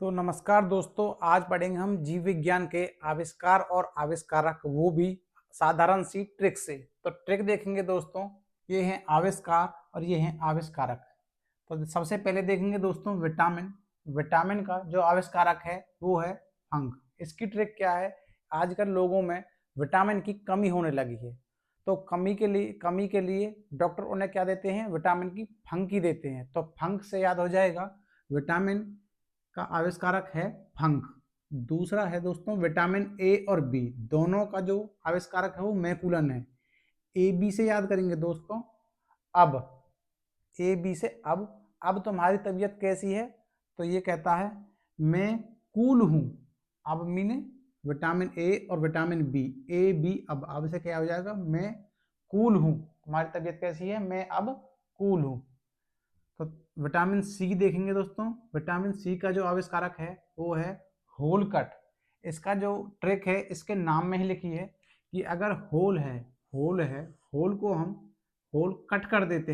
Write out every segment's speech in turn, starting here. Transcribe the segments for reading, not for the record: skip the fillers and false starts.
तो नमस्कार दोस्तों, आज पढ़ेंगे हम जीव विज्ञान के आविष्कार और आविष्कारक, वो भी साधारण सी ट्रिक से। तो ट्रिक देखेंगे दोस्तों, ये हैं आविष्कार और ये हैं आविष्कारक। तो सबसे पहले देखेंगे दोस्तों विटामिन। विटामिन का जो आविष्कारक है वो है फंक। इसकी ट्रिक क्या है, आजकल लोगों में विटामिन की कमी होने लगी है। तो कमी के लिए डॉक्टर उन्हें क्या देते हैं, विटामिन की फंकी देते हैं। तो फंक से याद हो जाएगा, विटामिन का आविष्कारक है फंक। दूसरा है दोस्तों विटामिन ए और बी, दोनों का जो आविष्कारक है वो मैकुलन है। ए बी से याद करेंगे दोस्तों, अब ए बी से अब तुम्हारी तबीयत कैसी है, तो ये कहता है मैं कूल हूँ। अब मीने विटामिन ए और विटामिन बी, ए बी अब से क्या हो जाएगा, मैं कूल हूँ। तुम्हारी तबीयत कैसी है, मैं अब कूल हूँ। तो विटामिन सी देखेंगे दोस्तों, विटामिन सी का जो आविष्कारक है वो है होलकट। इसका जो ट्रिक है इसके नाम में ही लिखी है कि अगर होल को हम होल कट कर देते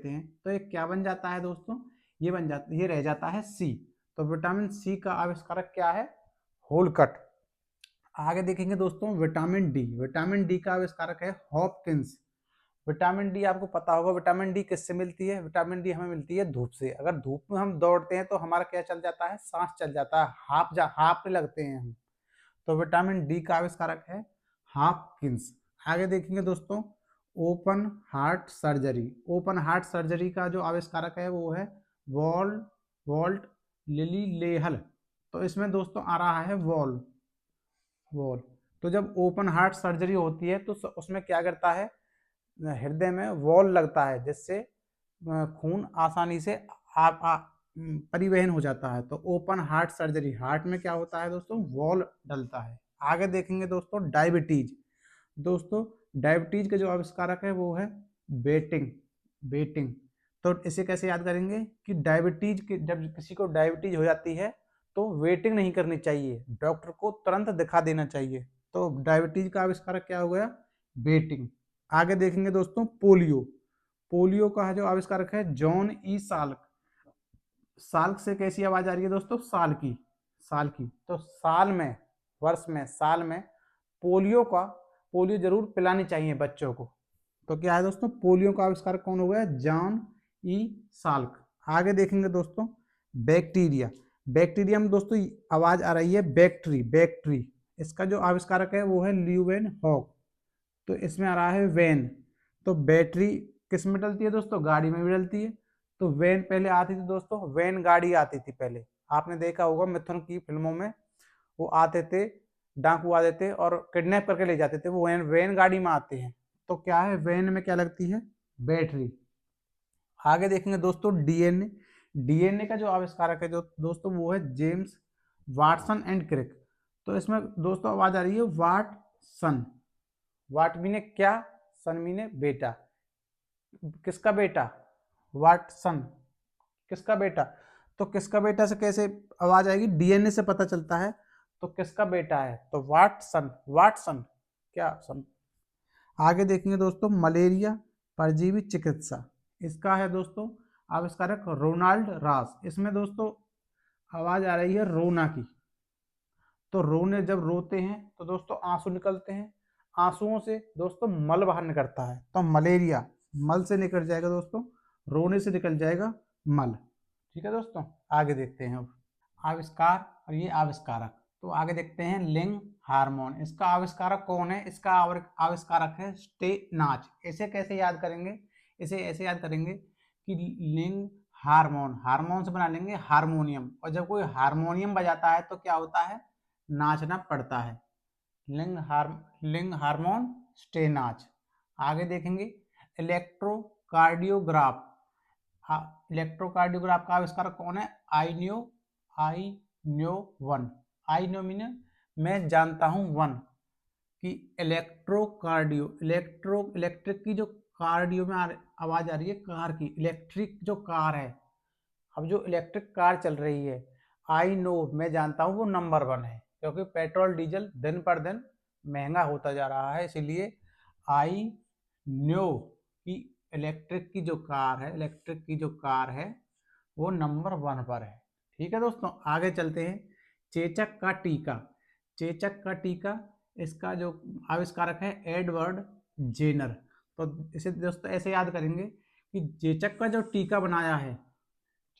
हैं तो ये क्या बन जाता है दोस्तों, ये रह जाता है सी। तो विटामिन सी का आविष्कारक क्या है, होलकट। आगे देखेंगे दोस्तों विटामिन डी। विटामिन डी का आविष्कारक है हॉपकिंस। विटामिन डी आपको पता होगा, विटामिन डी किससे मिलती है, विटामिन डी हमें मिलती है धूप से। अगर धूप में हम दौड़ते हैं तो हमारा क्या चल जाता है, सांस चल जाता है, हांफने लगते हैं हम। तो विटामिन डी का आविष्कारक है हॉपकिंस। आगे देखेंगे दोस्तों open heart surgery. Open heart surgery का जो आविष्कारक है वो है वॉल्ट लिली लेहल। तो इसमें दोस्तों आ रहा है वॉल। तो जब ओपन हार्ट सर्जरी होती है तो उसमें क्या करता है, हृदय में वॉल लगता है, जिससे खून आसानी से परिवहन हो जाता है। तो ओपन हार्ट सर्जरी, हार्ट में क्या होता है दोस्तों, वॉल डलता है। आगे देखेंगे दोस्तों डायबिटीज। दोस्तों डायबिटीज के जो आविष्कारक है वो है बेटिंग। तो इसे कैसे याद करेंगे कि जब किसी को डायबिटीज हो जाती है तो वेटिंग नहीं करनी चाहिए, डॉक्टर को तुरंत दिखा देना चाहिए। तो डायबिटीज का आविष्कारक क्या हो गया, बेटिंग। आगे देखेंगे दोस्तों पोलियो का जो आविष्कारक है जॉन ई साल्क। साल्क से कैसी आवाज आ रही है दोस्तों, साल की। तो साल में पोलियो जरूर पिलानी चाहिए बच्चों को। तो क्या है दोस्तों, पोलियो का आविष्कारक कौन हो गया, जॉन ई साल्क। आगे देखेंगे दोस्तों बैक्टीरिया में दोस्तों आवाज आ रही है बैक्ट्री। इसका जो आविष्कारक है वो है ल्यूवेन हॉक। तो इसमें आ रहा है वैन। तो बैटरी किस में डलती है दोस्तों, गाड़ी में भी डलती है। तो वैन पहले आती थी दोस्तों, वैन गाड़ी आती थी पहले, आपने देखा होगा मिथुन की फिल्मों में, वो आते थे, डाकू आते थे और किडनैप करके ले जाते थे, वो वैन गाड़ी में आते हैं। तो क्या है, वैन में क्या लगती है, बैटरी। आगे देखेंगे दोस्तों डीएनए का जो आविष्कारक है जो दोस्तों वो है जेम्स वाटसन एंड क्रिक। तो इसमें दोस्तों आवाज आ रही है वाटसन। वाट मीने क्या, सन मीने बेटा। किसका बेटा, वाटसन, किसका बेटा। तो किसका बेटा से कैसे आवाज आएगी, डीएनए से पता चलता है। तो किसका बेटा है, तो वाटसन क्या सन। आगे देखेंगे दोस्तों मलेरिया परजीवी चिकित्सा। इसका है दोस्तों आविष्कारक रोनाल्ड रास। इसमें दोस्तों आवाज आ रही है रोना की। तो रोने, जब रोते हैं तो दोस्तों आंसू निकलते हैं, आंसुओं से दोस्तों मल बाहर निकलता है। तो मलेरिया, मल से निकल जाएगा दोस्तों, रोने से निकल जाएगा मल। ठीक है दोस्तों, आगे देखते हैं अब आविष्कार और ये आविष्कारक। तो आगे देखते हैं लिंग हार्मोन। इसका आविष्कारक कौन है, इसका आविष्कारक है स्टेनाच। इसे कैसे याद करेंगे, इसे ऐसे याद करेंगे कि लिंग हार्मोन से बना लेंगे हारमोनियम, और जब कोई हारमोनियम बजाता है तो क्या होता है, नाचना पड़ता है। लिंग हार्मोन स्टेनाच। आगे देखेंगे इलेक्ट्रोकार्डियोग्राफ। इलेक्ट्रोकार्डियोग्राफ का आविष्कारक कौन है, आईन्यो वन। आईन्यो मीने मैं जानता हूं वन, कि इलेक्ट्रिक की जो कार्डियो में आवाज आ रही है कार की, इलेक्ट्रिक जो कार है, अब जो इलेक्ट्रिक कार चल रही है, आई नो मैं जानता हूँ वो नंबर 1 है, क्योंकि पेट्रोल डीजल दिन पर दिन महंगा होता जा रहा है, इसीलिए आई नो कि इलेक्ट्रिक की जो कार है वो नंबर 1 पर है। ठीक है दोस्तों, आगे चलते हैं। चेचक का टीका। चेचक का टीका, इसका जो आविष्कारक है एडवर्ड जेनर। तो इसे दोस्तों ऐसे याद करेंगे कि चेचक का जो टीका बनाया है,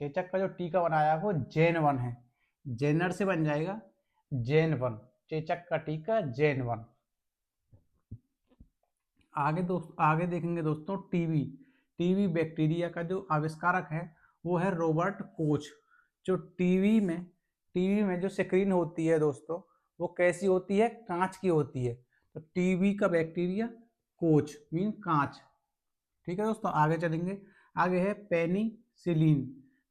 चेचक का जो टीका बनाया है वो जैन 1 है। जेनर से बन जाएगा जैन 1। चेचक का टीका जैन 1। आगे देखेंगे दोस्तों टीबी। टीबी बैक्टीरिया का जो आविष्कारक है वो है रॉबर्ट कोच। जो टीवी में जो स्क्रीन होती है दोस्तों, वो कैसी होती है, कांच की होती है। तो टीवी का बैक्टीरिया कोच मीन कांच। ठीक है दोस्तों, आगे चलेंगे। आगे है पेनिसिलिन।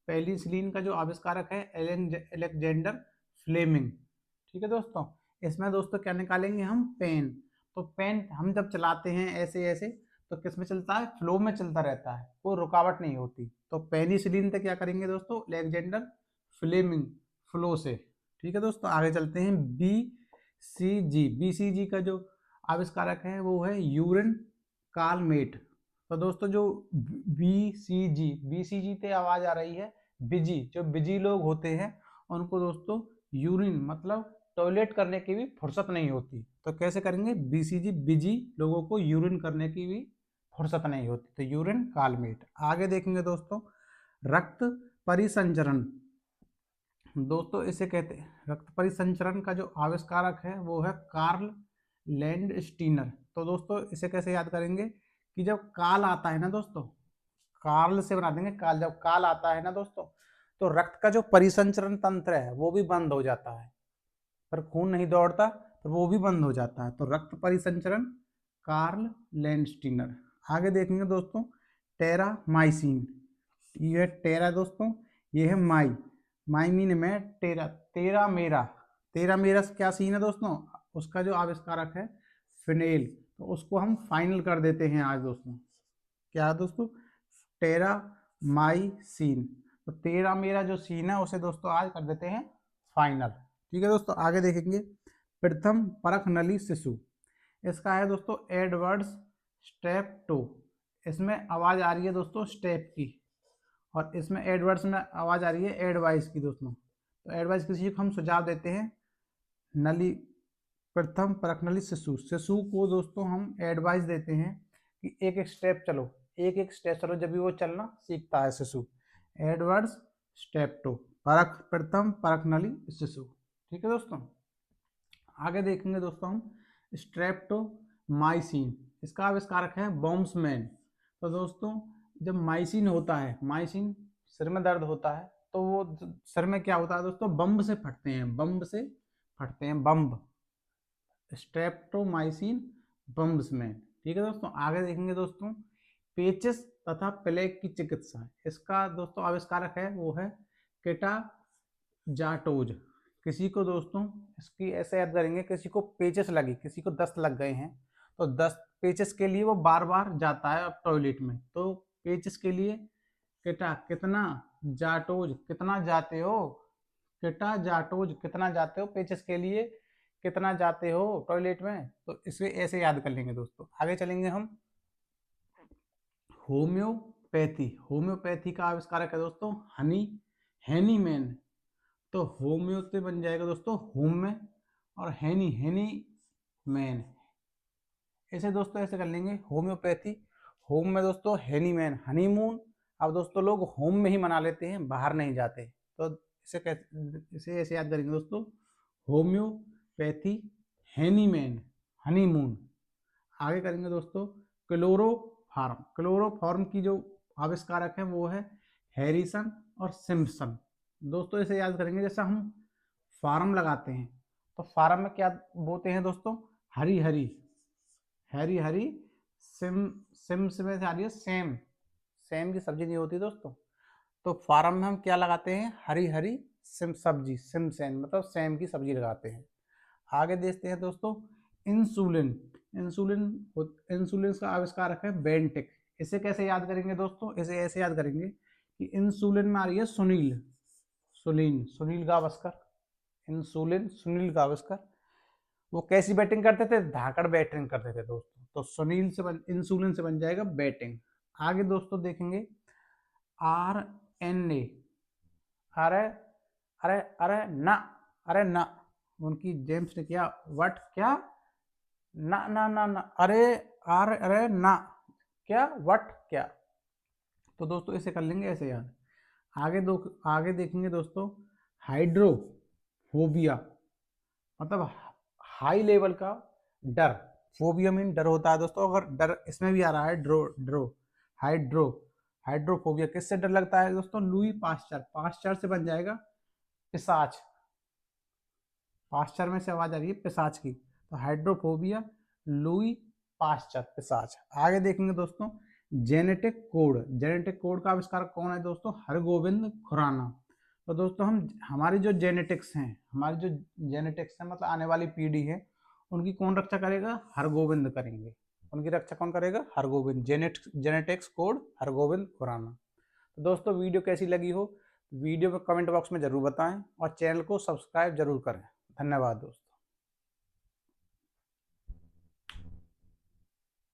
पेनिसिलिन का जो आविष्कारक है अलेक्जेंडर फ्लेमिंग। ठीक है दोस्तों, इसमें दोस्तों क्या निकालेंगे हम, पेन। तो पेन हम जब चलाते हैं ऐसे ऐसे, तो किस में चलता है, फ्लो में चलता रहता है, कोई रुकावट नहीं होती। तो पेनिसिलिन से क्या करेंगे दोस्तों, अलेक्जेंडर फ्लेमिंग, फ्लो से। ठीक है दोस्तों, आगे चलते हैं। बीसीजी का जो आविष्कारक है वो है यूरिन कालमेट। तो दोस्तों जो बीसीजी पे आवाज आ रही है, बिजी, जो बिजी लोग होते हैं उनको दोस्तों यूरिन मतलब टॉयलेट करने की भी फुर्सत नहीं होती। तो कैसे करेंगे, बीसीजी, बिजी लोगों को यूरिन करने की भी फुर्सत नहीं होती, तो यूरिन कालमेट। आगे देखेंगे दोस्तों, रक्त परिसंचरण। दोस्तों इसे कहते हैं, रक्त परिसंचरण का जो आविष्कारक है वो है कार्ल लैंडस्टीनर। तो दोस्तों इसे कैसे याद करेंगे कि जब काल आता है ना दोस्तों, कार्ल से बना देंगे काल। जब काल आता है ना दोस्तों, तो रक्त का जो परिसंचरण तंत्र है वो भी बंद हो जाता है, पर खून नहीं दौड़ता तो वो भी बंद हो जाता है। तो रक्त परिसंचरण कार्ल लैंडस्टीनर। आगे देखेंगे दोस्तों, टेरामाइसिन। ये टेरा दोस्तों, ये है माई। माई मीन में टेरा, तेरा मेरा। तेरा मेरा क्या सीन है दोस्तों, उसका जो आविष्कारक है फिनेल। तो उसको हम फाइनल कर देते हैं आज दोस्तों। क्या दोस्तों, टेरा माई सीन। तो तेरा मेरा जो सीन है उसे दोस्तों आज कर देते हैं फाइनल। ठीक है दोस्तों, आगे देखेंगे। प्रथम परख नली शिशु, इसका है दोस्तों एडवर्ड्स स्टेप्टो। इसमें आवाज आ रही है दोस्तों स्टेप की, और इसमें एडवर्ड्स में आवाज आ रही है एडवाइस की दोस्तों। तो एडवाइस किसी को हम सुझाव देते हैं, नली, प्रथम परख नली शिशु। शिशु को दोस्तों हम एडवाइस देते हैं कि एक एक स्टेप चलो, एक एक स्टेप चलो, जब भी वो चलना सीखता है शिशु। एडवर्ड्स स्टेप्टो, परख, प्रथम परख नली शिशु। ठीक है दोस्तों, आगे देखेंगे दोस्तों हम स्ट्रेप्टोमाइसिन। इसका आविष्कारक है बॉम्समैन। तो दोस्तों जब माइसिन होता है, माइसिन सिर में दर्द होता है, तो वो सिर में क्या होता है दोस्तों, बम्ब से फटते हैं, बम्ब से फटते हैं, बम्ब। स्ट्रेप्टोमाइसिन बम्ब्समैन। ठीक है दोस्तों, आगे देखेंगे दोस्तों, पेचिस तथा प्लेग की चिकित्सा। इसका दोस्तों आविष्कारक है वो है केटा जाटोज। किसी को दोस्तों, इसकी ऐसे याद करेंगे, किसी को पेचेस लगी, किसी को दस्त लग गए हैं, तो दस्त पेचेस के लिए वो बार बार जाता है टॉयलेट में। तो पेचेस के लिए केटा, कितना, जाटोज, कितना जाते हो, केटा जाटोज, कितना जाते हो, पेचेस के लिए कितना जाते हो टॉयलेट में। तो इसे ऐसे याद कर लेंगे दोस्तों। आगे चलेंगे हम, होम्योपैथी। होम्योपैथी का आविष्कारक है दोस्तों हैनीमैन। तो होम्यो से बन जाएगा दोस्तों होम में, और हैनी, हैनी मैन। ऐसे दोस्तों ऐसे कर लेंगे, होम्योपैथी, होम में दोस्तों हैनी मैन, हनीमून। अब दोस्तों लोग होम में ही मना लेते हैं, बाहर नहीं जाते। तो इसे ऐसे याद करेंगे दोस्तों, होम्योपैथी, हैनी मैन, हनीमून। आगे करेंगे दोस्तों क्लोरोफार्म। क्लोरोफार्म की जो आविष्कारक है वो है हैरिसन और सिम्पसन। दोस्तों इसे याद करेंगे, जैसा हम फार्म लगाते हैं, तो फार्म में क्या बोते हैं दोस्तों, हरी हरी, हरी हरी, सिम, सिम में से आ रही है सेम, सेम की सब्जी नहीं होती दोस्तों। तो फार्म में हम क्या लगाते हैं, हरी हरी सिम सब्जी, सिम सेम मतलब सेम की सब्जी लगाते हैं। आगे देखते हैं दोस्तों, इंसुलिन। इंसुलिन, इंसुलिन का आविष्कारक है बेंटिक। इसे कैसे याद करेंगे दोस्तों, इसे ऐसे याद करेंगे कि इंसुलिन में आ रही है सुनील, सुनील, सुनील गावस्कर। इंसुलिन सुनील गावस्कर, वो कैसी बैटिंग करते थे, धाकड़ बैटिंग करते थे दोस्तों। तो सुनील से इंसुलिन से बन जाएगा बैटिंग। आगे दोस्तों देखेंगे आर एन ए, आर अरे अरे ना, अरे ना। उनकी जेम्स ने किया व्हाट, क्या, ना ना ना ना, अरे अरे अरे ना, क्या, व्हाट, क्या। तो दोस्तों इसे कर लेंगे ऐसे याद। आगे देखेंगे दोस्तों, हाइड्रोफोबिया मतलब हाई लेवल का डर। फोबिया मीन डर होता है दोस्तों, अगर डर इसमें भी आ रहा है ड्रो ड्रो हाइड्रो हाइड्रोफोबिया किससे डर लगता है दोस्तों? लुई पास्चर, पास्चर से बन जाएगा पिशाच। पास्चर में से आवाज आ रही है पिशाच की, तो हाइड्रोफोबिया, लुई पास्चर, पिशाच। आगे देखेंगे दोस्तों, जेनेटिक कोड का आविष्कार कौन है दोस्तों? हरगोविंद खुराना। तो दोस्तों हम हमारी जो जेनेटिक्स हैं, हमारी जो जेनेटिक्स है मतलब आने वाली पीढ़ी है, उनकी कौन रक्षा करेगा? हरगोविंद करेंगे। उनकी रक्षा कौन करेगा? हरगोविंद। Genetics code Hargobind Khorana. तो दोस्तों वीडियो कैसी लगी हो वीडियो में कमेंट बॉक्स में जरूर बताएं और चैनल को सब्सक्राइब जरूर करें। धन्यवाद दोस्तों।